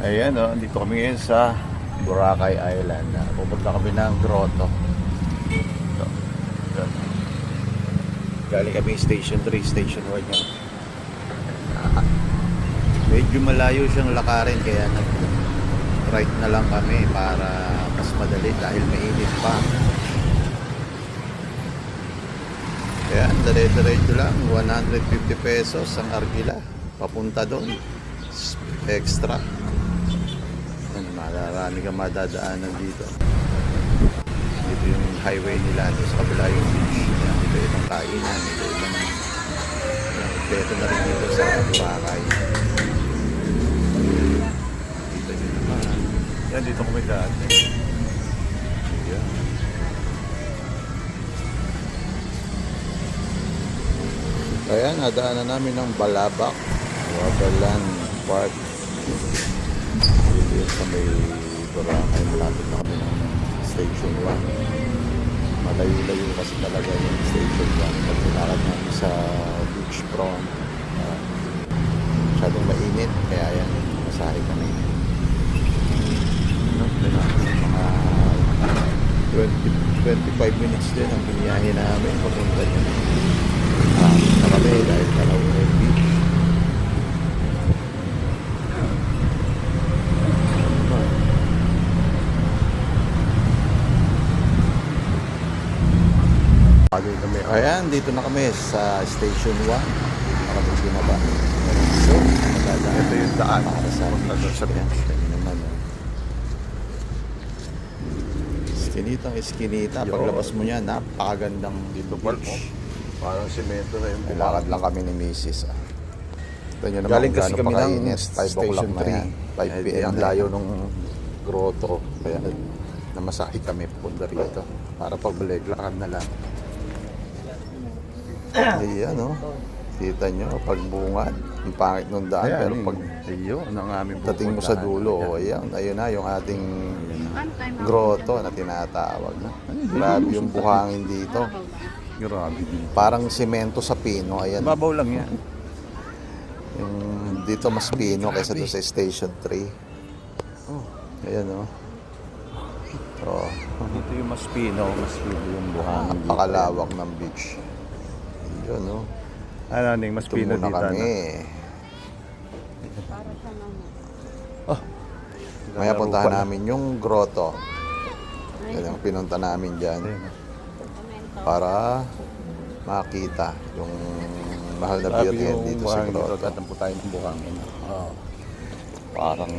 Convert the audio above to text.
Ayan o, dito kami ngayon sa Boracay Island. Pupunta kami ng grotto. Ito. Ito. Galing kami Station 3, Station 1 yan. Medyo malayo siyang lakarin kaya nag-right na lang kami para mas madali dahil mainit pa. Kaya dire-diretso lang, 150 pesos ang Argila. Papunta doon. Extra. Marami kang madadaanan dito. Dito yung highway nila. Sa kabila yung beach. Dito yung kainan. Dito yung beto na rin dito sa Boracay. Dito yun naman. Yan, dito kami dati. Yan. Kaya nadaanan namin ng Balabac Waterland Park. Dito yun sa may Boracay. Malapit na kami ng Station 1. Malayo-layo kasi talaga yung Station 1. Pag tinakad namin sa beachfront, masyadong mainit. Kaya yan, masahe kami. Mga 25 minutes din ang biniyahe namin papunta yun. Na kami dahil Tanaw yung beach. Ayan, dito na kami sa Station 1. Nakabig binaba. So, ito yung daan para sa beach. Kaya naman. Iskinitang iskinita. Paglabas mo niya, napakagandang dito beach. Parang semento na yung Lakad lang kami ni Mrs. Ito nyo naman galing kasi kami ng 5 o'clock na yan. 5 p.m. Ang layo nung grotto. Kaya namasahe kami punta rito. Para pagbalik, lakad na lang. Ayan, no? Kita nyo, pagbungad. Ang pangit nung daan. Ayan, pero pag ang aming dating mo sa dulo, ayan, ayun na yung ating grotto na tinatawag. No? Grabe yung buhangin dito. Grabe. Parang semento sa pino. Ayan. Babaw lang yan. Yung dito mas pino kaysa doon sa Station 3. Oh, ayan, no? Oh. Dito yung mas pino yung buhangin. Napakalawak ng beach. Yun, no? Ano, Ning, mas Ito pino muna dito. kami. Oh. Maya puntahan namin yung grotto. Yan ang pinunta namin dyan. Para makita yung mahal na Grabe beauty yung dito sa buhangin grotto. dito. Tatampo tayo ng buhangin. Parang